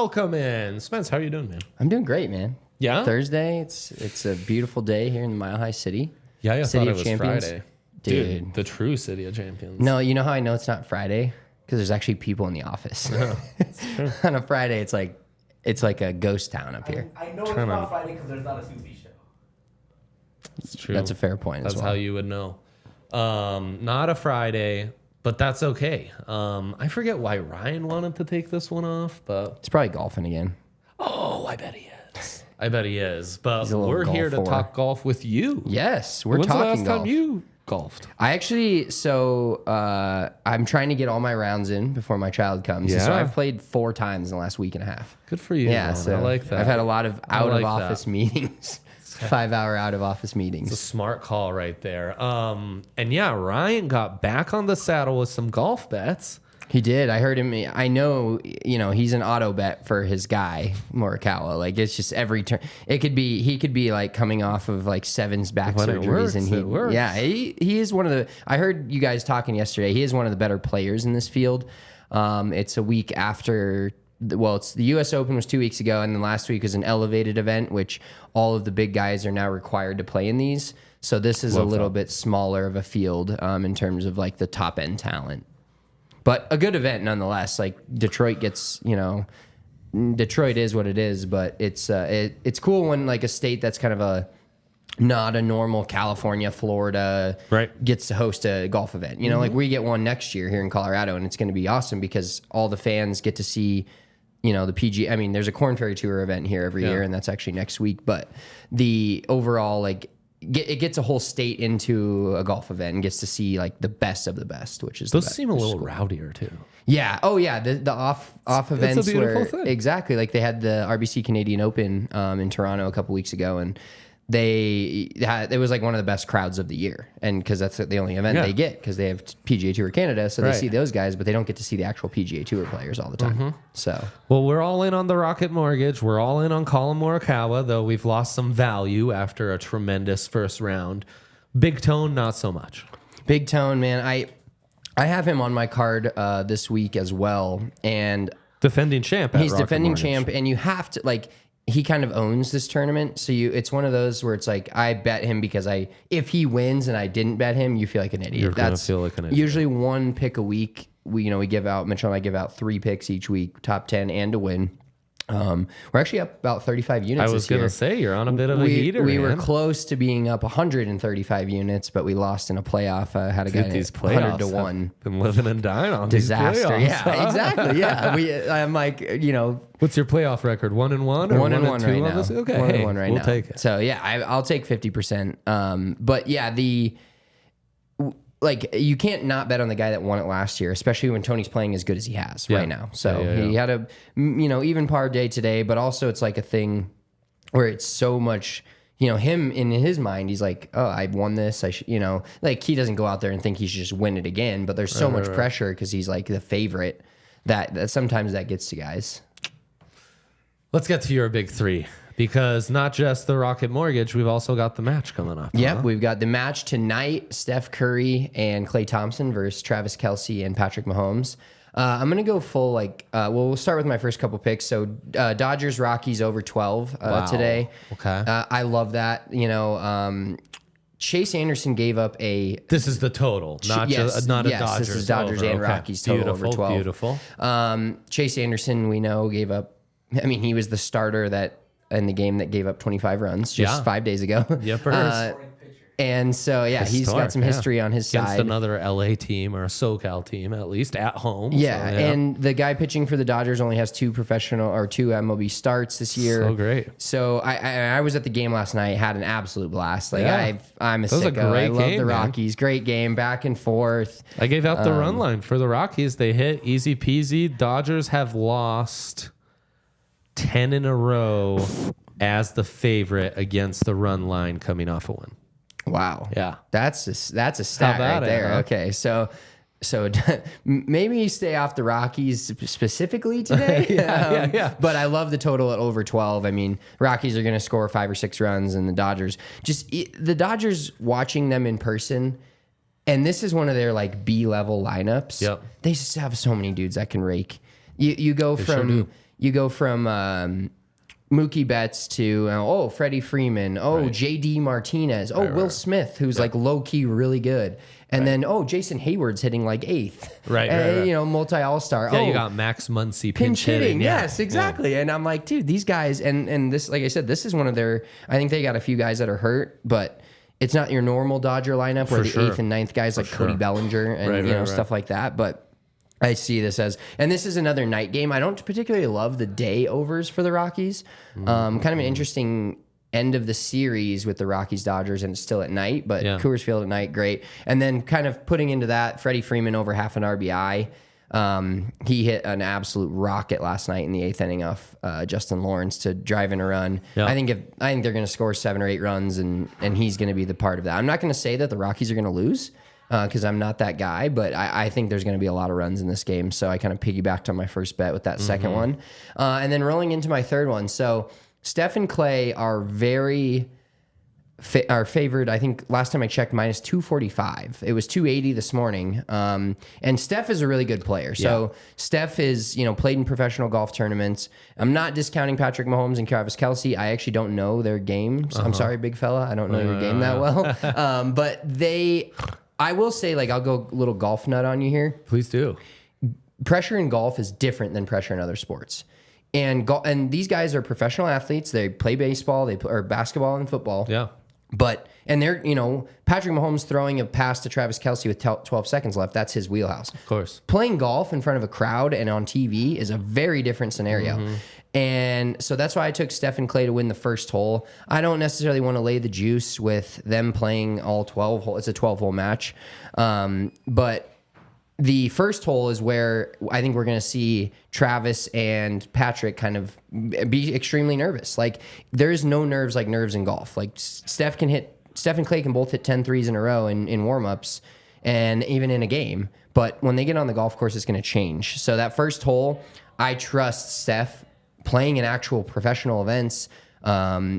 welcome in. Spence, how are you doing, man? I'm doing great, man. Yeah? Thursday, it's a beautiful day here in Mile High City. Yeah, I City thought it of was Champions. Friday. Dude. The true City of Champions. No, you know how I know it's not Friday? Because there's actually people in the office. On a Friday, it's like a ghost town up here. I know it's not Friday because there's not a Susie show. It's true. That's a fair point That's as well. how you would know. Not a Friday, but that's okay. I forget why Ryan wanted to take this one off, but... It's probably golfing again. Oh, I bet he is. I bet he is. But He's a little we're here to golfer. talk golf with you. Yes, we're When's talking the last golf. time you golfed? I actually, I'm trying to get all my rounds in before my child comes. Yeah. So I've played 4 times in the last week and a half. Good for you. Yeah, man. so I like that. I've had a lot of I like out-of-office meetings. 5-hour out-of-office meetings. It's a smart call right there. And yeah, Ryan got back on the saddle with some golf bets. He did. I heard him. I know, he's an auto bet for his guy, Morikawa. Like, it's just every turn. He could be like coming off of like 7's back When it surgeries. works, And it works. Yeah, he is one of the, I heard you guys talking yesterday. He is one of the better players in this field. It's a week after, it's the U.S. Open was 2 weeks ago. And then last week was an elevated event, which all of the big guys are now required to play in these. So this is a little bit smaller of a field in terms of like the top end talent. But a good event nonetheless. Like Detroit gets, Detroit is what it is. But it's cool when like a state that's kind of not a normal California, Florida, Right. gets to host a golf event. Like we get one next year here in Colorado, and it's going to be awesome because all the fans get to see, the PGA. I mean, there's a Corn Ferry Tour event here every year, and that's actually next week. But the overall it gets a whole state into a golf event and gets to see like the best of the best, which is Those the best, seem a which is little cool. rowdier too. Yeah. Oh yeah. The off events beautiful where thing. exactly like they had the RBC Canadian Open in Toronto a couple weeks ago, and it was like one of the best crowds of the year, and because that's the only event they get because they have PGA Tour Canada, so Right. they see those guys, but they don't get to see the actual PGA Tour players all the time. So Well, we're all in on the Rocket Mortgage. We're all in on Colin Morikawa, though we've lost some value after a tremendous first round. Big Tone, not so much. Big Tone, man, I have him on my card this week as well, and Defending champ. At he's Rocket defending Mortgage. champ, and you have to like. He kind of owns this tournament, so it's one of those where it's like I bet him because if he wins and I didn't bet him, you feel like an idiot. You're gonna feel like an idiot. Usually one pick a week. We give out Mitchell and I give out 3 picks each week, top 10 and to win. We're actually up about 35 units. I was this year. gonna say you're on a bit of a heater. We were man. close to being up 135 units, but we lost in a playoff. Had a guy Dude, these 100 to playoffs 1. Been living and dying on Disaster. These playoffs, Yeah, huh? exactly. Yeah. I'm like, What's your playoff record? 1-1 or 1 and 1 2 right on now. this? Okay, 1 hey, and 1 right we'll now. take it. So yeah, I'll take 50%. But yeah, you can't not bet on the guy that won it last year, especially when Tony's playing as good as he has right now. So he had a even par day today, but also it's like a thing where it's so much. Him in his mind, he's like, oh, I won this. I should, like he doesn't go out there and think he should just win it again. But there's so much pressure because he's like the favorite that sometimes that gets to guys. Let's get to your big 3 because not just the Rocket Mortgage, we've also got the match coming up. Yep, huh? we've got the match tonight, Steph Curry and Klay Thompson versus Travis Kelce and Patrick Mahomes. I'm going to go full, we'll start with my first couple picks. So Dodgers, Rockies over 12 today. Okay. I love that. Chase Anderson gave up a... This is the total, not yes, a yes, Dodgers. this is Dodgers over. and Okay. Rockies total over 12. Beautiful. Chase Anderson, we know, gave up... I mean, he was the starter in the game that gave up 25 runs just 5 days ago. Yep. And so, yeah, he's got some history on his Against side. another LA team or a SoCal team, at least at home. Yeah, So, and the guy pitching for the Dodgers only has 2 MLB starts this year. So great. So I was at the game last night, had an absolute blast. I'm a That was a sicko. great I love game, the man. Rockies. Great game, back and forth. I gave out the run line for the Rockies. They hit easy peasy. Dodgers have lost 10 in a row as the favorite against the run line coming off a win. Wow. Yeah. That's a stat right about it, there. huh? Okay, so maybe stay off the Rockies specifically today. Yeah. But I love the total at over 12. I mean, Rockies are going to score 5 or 6 runs, and the Dodgers watching them in person. And this is one of their B level lineups. Yep. They just have so many dudes that can rake. You go from you go from Mookie Betts to Freddie Freeman, JD Martinez, Will Smith, who's like low key really good, and then Jason Hayward's hitting like 8th, right. You know, multi all-star. Yeah, you got Max Muncy pinch hitting. Yes, exactly. And I'm like, dude, these guys, and this, like I said, this is one of their. I think they got a few guys that are hurt, but it's not your normal Dodger lineup where the 8th and 9th guys like Cody Bellinger and stuff like that, but. I see this as, and this is another night game. I don't particularly love the day overs for the Rockies. Kind of an interesting end of the series with the Rockies Dodgers, and it's still at night, but Coors Field at night, great. And then kind of putting into that, Freddie Freeman over half an RBI. He hit an absolute rocket last night in the 8th inning off Justin Lawrence to drive in a run. I think they're going to score 7 or 8 runs, and he's going to be the part of that. I'm not going to say that the Rockies are going to lose. Because I'm not that guy, but I think there's going to be a lot of runs in this game. So I kind of piggybacked on my first bet with that second one. And then rolling into my third one. So Steph and Clay are are favored. I think last time I checked, minus 245. It was 280 this morning. And Steph is a really good player. So Steph is, played in professional golf tournaments. I'm not discounting Patrick Mahomes and Travis Kelce. I actually don't know their games. I'm sorry, big fella. I don't know your game that well. But I will say, I'll go a little golf nut on you here. Please do. Pressure in golf is different than pressure in other sports. And these guys are professional athletes. They play baseball, or basketball and football. Yeah. And they're, Patrick Mahomes throwing a pass to Travis Kelce with 12 seconds left. That's his wheelhouse. Of course. Playing golf in front of a crowd and on TV is a very different scenario. And so that's why I took Steph and Clay to win the first hole. I don't necessarily want to lay the juice with them playing all 12 holes. It's a 12-hole match. But the first hole is where I think we're going to see Travis and Patrick kind of be extremely nervous. There's no nerves like nerves in golf. Steph and Clay can both hit 10 threes in a row in warm-ups and even in a game. But when they get on the golf course, it's going to change. So that first hole, I trust Steph playing in actual professional events.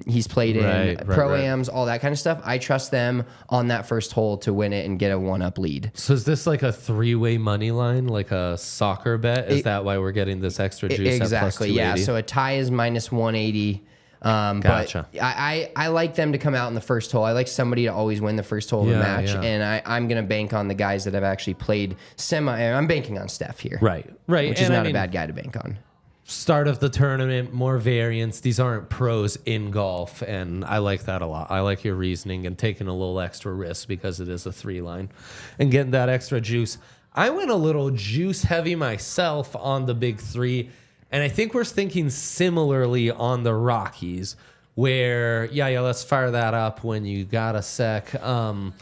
He's played in pro-ams, all that kind of stuff. I trust them on that first hole to win it and get a 1-up lead. So is this like a 3-way money line, like a soccer bet? Is that why we're getting this extra juice? Exactly, yeah. So a tie is minus 180. Gotcha. But I like them to come out in the first hole. I like somebody to always win the first hole of the match. Yeah. And I'm going to bank on the guys that have actually played I'm banking on Steph here. Right. Which is not a bad guy to bank on. Start of the tournament, more variance. These aren't pros in golf, and I like that a lot. I like your reasoning and taking a little extra risk because it is a 3-line and getting that extra juice. I went a little juice heavy myself on the big 3, and I think we're thinking similarly on the Rockies, where, let's fire that up when you got a sec. On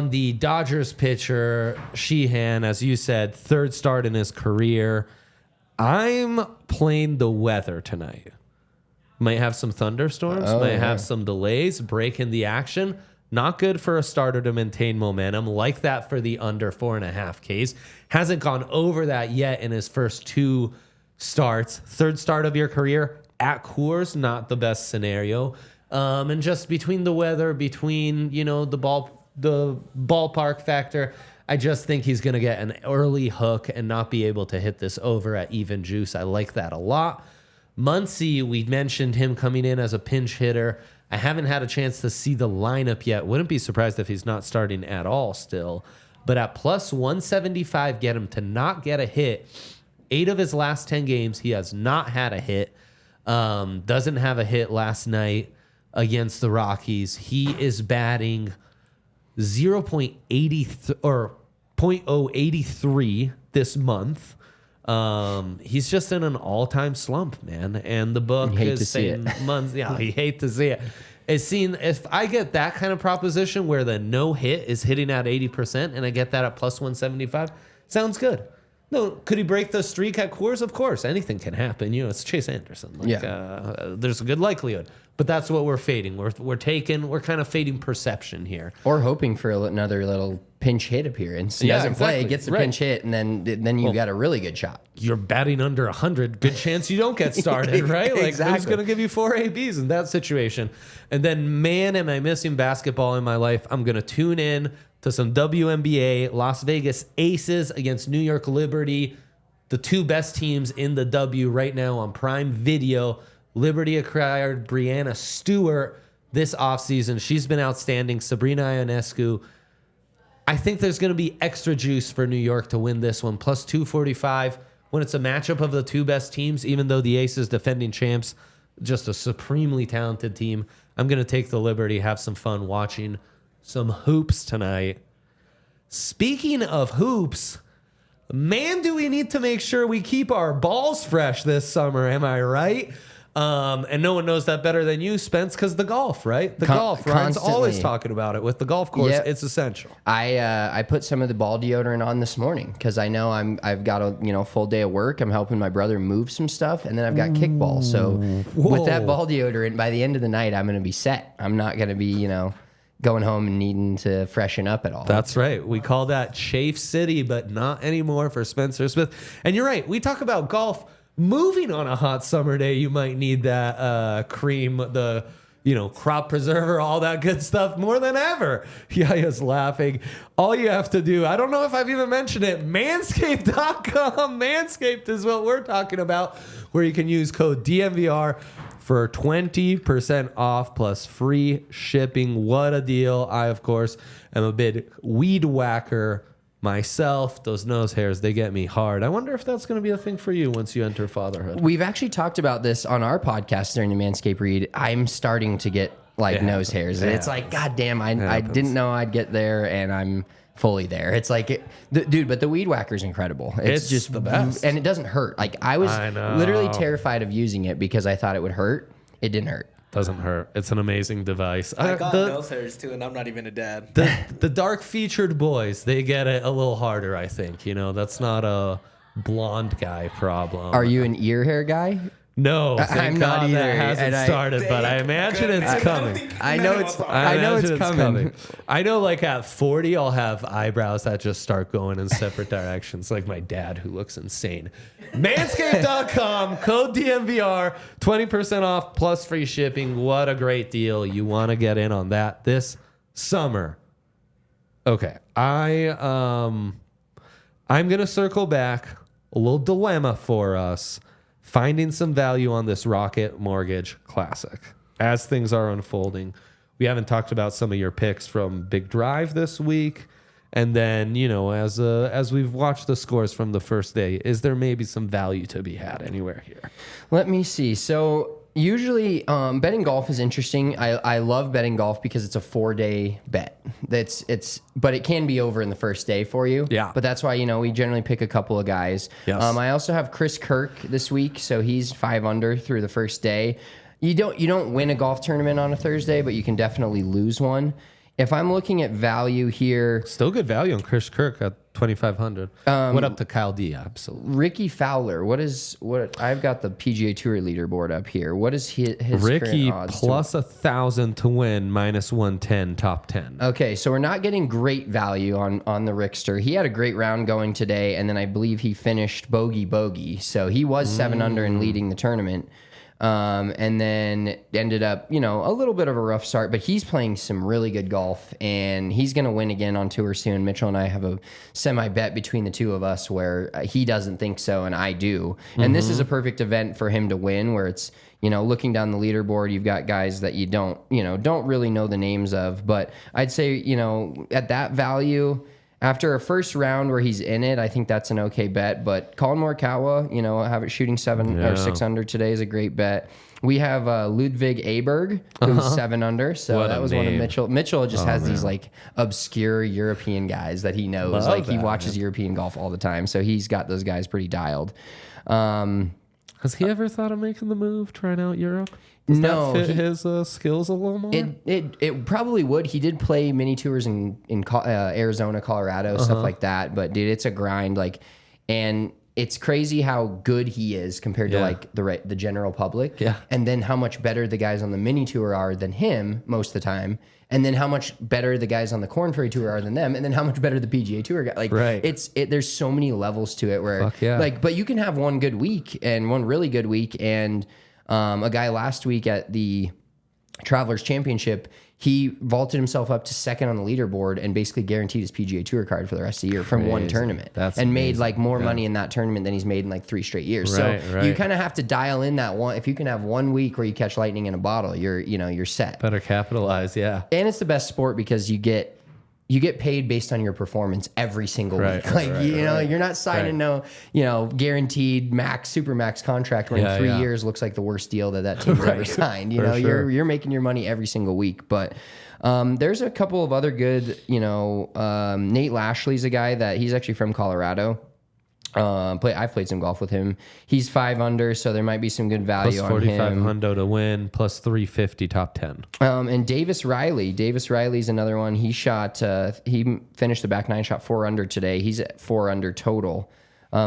the Dodgers pitcher, Sheehan, as you said, 3rd start in his career. I'm playing the weather tonight. Might have some thunderstorms, have some delays, breaking the action. Not good for a starter to maintain momentum. Like that for the under 4.5 Ks. Hasn't gone over that yet in his first 2 starts. 3rd start of your career at Coors, not the best scenario. And just between the weather, between the ballpark factor, I just think he's going to get an early hook and not be able to hit this over at even juice. I like that a lot. Muncy, we mentioned him coming in as a pinch hitter. I haven't had a chance to see the lineup yet. Wouldn't be surprised if he's not starting at all still. But at plus 175, get him to not get a hit. 8 of his last 10 games, he has not had a hit. Doesn't have a hit last night against the Rockies. He is batting 0.83 or 0.083 this month. He's just in an all-time slump, man. And the book is saying months. Yeah, you hate to see it. It's seen if I get that kind of proposition where the no hit is hitting at 80% and I get that at plus 175, sounds good. No, could he break the streak at Coors? Of course, anything can happen. It's Chase Anderson. There's a good likelihood. But that's what we're fading. We're kind of fading perception here. Or hoping for another little pinch hit appearance. He doesn't play, gets the pinch hit, and then you got a really good shot. You're batting under 100. Good chance you don't get started, right? Exactly. Who's going to give you 4 ABs in that situation? And then, man, am I missing basketball in my life. I'm going to tune in to some WNBA, Las Vegas Aces against New York Liberty. the two best teams in the W right now on Prime Video. Liberty acquired Brianna Stewart this offseason. She's been outstanding. Sabrina Ionescu. I think there's going to be extra juice for New York to win this one. Plus 245 when it's a matchup of the two best teams, even though the Aces defending champs, just a supremely talented team. I'm going to take the Liberty, have some fun watching some hoops tonight. Speaking of hoops, man, do we need to make sure we keep our balls fresh this summer. Am I right? And no one knows that better than you, Spence, because the golf, right? The golf. Ryan's always talking about it with the golf course. Yep. It's essential. I put some of the ball deodorant on this morning because I know I've got a full day of work. I'm helping my brother move some stuff, and then I've got kickball. So with that ball deodorant, by the end of the night, I'm going to be set. I'm not going to be going home and needing to freshen up at all. That's right. We call that Chafe City, but not anymore for Spencer Smith. And you're right. We talk about golf. Moving on a hot summer day, you might need that cream, the crop preserver, all that good stuff more than ever. Yaya's laughing. All you have to do, I don't know if I've even mentioned it, manscaped.com. Manscaped is what we're talking about, where you can use code DMVR for 20% off plus free shipping. What a deal. I, of course, am a big weed whacker myself. Those nose hairs, they get me hard. I wonder if that's going to be a thing for you once you enter fatherhood. We've actually talked about this on our podcast during the Manscaped read. I'm starting to get nose hairs. And it's like, God damn, I didn't know I'd get there, and I'm fully there. It's like, dude, but the weed whacker is incredible. It's just the best. And it doesn't hurt. Like, I was literally terrified of using it because I thought it would hurt. It didn't hurt. Doesn't hurt. It's an amazing device. I got nose hairs too, and I'm not even a dad. The dark featured boys, they get it a little harder, I think. That's not a blonde guy problem. Are you an ear hair guy? No, I'm not either. That hasn't started, but I imagine it's coming. I know it's coming. I know, like at 40, I'll have eyebrows that just start going in separate directions, like my dad, who looks insane. Manscaped.com, code DMVR, 20% off plus free shipping. What a great deal! You want to get in on that this summer. Okay, I'm gonna circle back. A little dilemma for us. Finding some value on this Rocket Mortgage Classic as things are unfolding. We haven't talked about some of your picks from Big Drive this week. And then, as we've watched the scores from the first day, is there maybe some value to be had anywhere here? Let me see. So usually betting golf is interesting. I love betting golf because it's a 4-day bet. But it can be over in the first day for you. Yeah. But that's why, we generally pick a couple of guys. Yes. I also have Chris Kirk this week, so he's 5 under through the first day. You don't win a golf tournament on a Thursday, but you can definitely lose one. If I'm looking at value here, still good value on Chris Kirk at 2,500. What up to Kyle D? Absolutely. Ricky Fowler. What I've got the PGA Tour leaderboard up here. What is his Ricky current odds plus 1,000 to win, minus 110, top 10. Okay, so we're not getting great value on the Rickster. He had a great round going today, and then I believe he finished bogey. So he was 7 under and leading the tournament. And then ended up, a little bit of a rough start, but he's playing some really good golf, and he's going to win again on tour soon. Mitchell and I have a semi-bet between the two of us where he doesn't think so and I do. And this is a perfect event for him to win, where it's, looking down the leaderboard, you've got guys that you don't really know the names of. But I'd say, at that value, after a first round where he's in it, I think that's an okay bet. But Colin Morikawa, I have it shooting 7 or 6 under today is a great bet. We have Ludwig Aberg, who's 7 under. So that was one of Mitchell. Mitchell just has these obscure European guys that he knows. He watches European golf all the time. So he's got those guys pretty dialed. Has he ever thought of making the move, trying out Europe? Does that fit his skills a little more? It probably would. He did play mini tours in Arizona, Colorado, stuff like that. But dude, it's a grind. And it's crazy how good he is compared to the general public. Yeah. And then how much better the guys on the mini tour are than him most of the time. And then how much better the guys on the Corn Ferry Tour are than them, and then how much better the PGA Tour guy. There's so many levels to it where but you can have one good week and one really good week, and a guy last week at the Travelers Championship, he vaulted himself up to second on the leaderboard and basically guaranteed his PGA Tour card for the rest of the year from one tournament. That's and amazing. made like more money in that tournament than he's made in like 3 straight years. Right, so right. you kind of have to dial in that one. If you can have 1 week where you catch lightning in a bottle, you're set. Better capitalize, yeah. And it's the best sport because you get paid based on your performance every single week. Like, you're not signing no, guaranteed super max contract where in 3 years looks like the worst deal that team's ever signed. You're making your money every single week. But there's a couple of other good, Nate Lashley's a guy that he's actually from Colorado. I've played some golf with him. He's 5 under, so there might be some good value plus on him. 45 hundo to win, plus 350 top 10. And Davis Riley's another one. He shot. He finished the back 9, shot 4 under today. He's at 4 under total.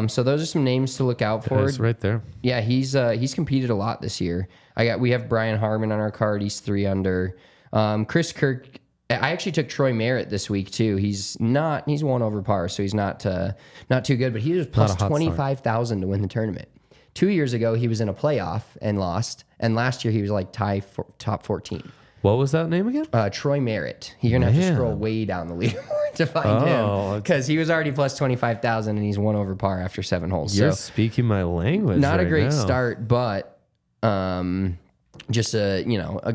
So those are some names to look out for. It's right there. Yeah, he's competed a lot this year. We have Brian Harmon on our card. He's 3 under. Chris Kirk. I actually took Troy Merritt this week too. He's 1 over par, so he's not too good. But he was plus 25,000 to win the tournament. 2 years ago, he was in a playoff and lost, and last year he was like top 14. What was that name again? Troy Merritt. You're gonna have to scroll way down the leaderboard to find him because he was already plus 25,000 and he's 1 over par after 7 holes. You're so speaking my language. not right a great now. start, but just a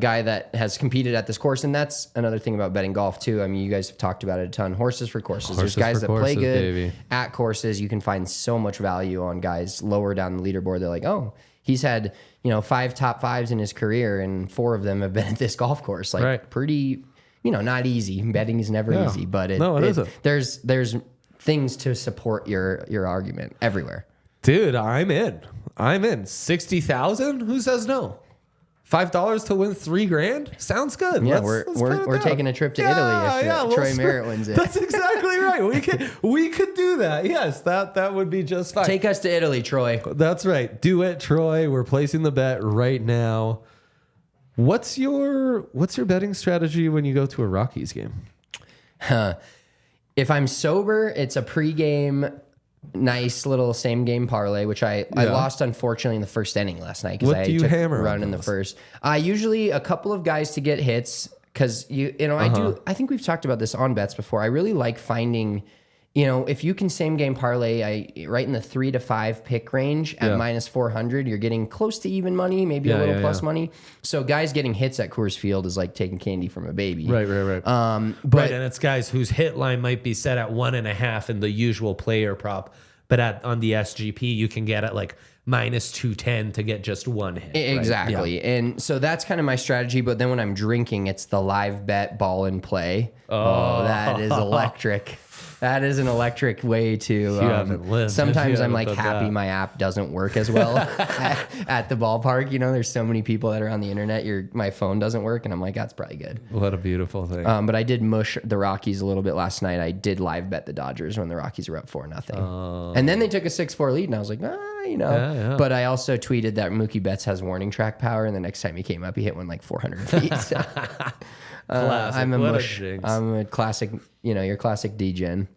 guy that has competed at this course. And that's another thing about betting golf too. I mean, you guys have talked about it a ton. Horses for courses. Horses There's guys for that play courses, good baby. at courses. You can find so much value on guys lower down the leaderboard. They're like, oh, he's had 5 top 5s in his career and 4 of them have been at this golf course. Like pretty, not easy. Betting is never easy, but it isn't. There's things to support your argument everywhere. Dude, I'm in. 60,000? Who says no? $5 to win $3,000? Sounds good. Yeah, Let's we're taking a trip to Italy if Troy Merritt wins it. That's exactly right. We could do that. Yes, that would be just fine. Take us to Italy, Troy. That's right. Do it, Troy. We're placing the bet right now. What's your betting strategy when you go to a Rockies game? If I'm sober, it's a pregame nice little same game parlay, which I lost unfortunately in the first inning last night because I took a run in the first. Usually a couple of guys to get hits because I think we've talked about this on bets before. I really like finding, if you can same game parlay, right in the 3 to 5 pick range at minus 400, you're getting close to even money, maybe a little plus money. So guys getting hits at Coors Field is like taking candy from a baby. Right. But and it's guys whose hit line might be set at 1.5 in the usual player prop, but on the SGP you can get at like minus 210 to get just 1 hit. Exactly. Right? And so that's kind of my strategy. But then when I'm drinking, it's the live bet ball and play. Oh, that is electric. That is an electric way to. haven't lived. Sometimes You I'm like haven't done happy that. my app doesn't work as well at the ballpark. There's so many people that are on the internet. My phone doesn't work, and I'm like, that's probably good. What a beautiful thing. But I did mush the Rockies a little bit last night. I did live bet the Dodgers when the Rockies were up 4-0, and then they took a 6-4 lead, and I was like, Yeah. But I also tweeted that Mookie Betts has warning track power, and the next time he came up, he hit one like 400 feet. So, I'm a What a mush. jinx. I'm a classic. Your classic D-gen.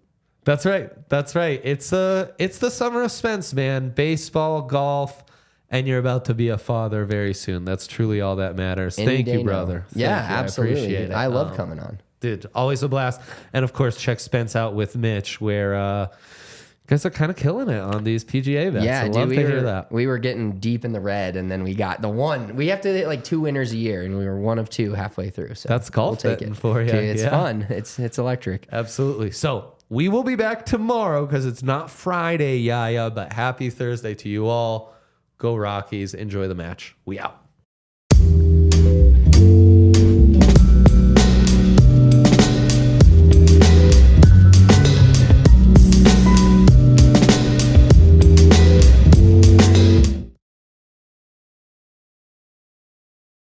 That's right. It's the summer of Spence, man. Baseball, golf, and you're about to be a father very soon. That's truly all that matters. Thank you, brother. Yeah, Thank you. absolutely. I appreciate it. I love coming on. Dude, always a blast. And of course, check Spence out with Mitch, where you guys are kind of killing it on these PGA bets. Yeah, I dude, love to hear that. We were getting deep in the red, and then we got the one. We have to hit like 2 winners a year, and we were 1 of 2 halfway through. So That's golf we'll take betting it for you. Dude, it's Yeah. fun. It's electric. Absolutely. So we will be back tomorrow because it's not Friday, but happy Thursday to you all. Go Rockies. Enjoy the match. We out.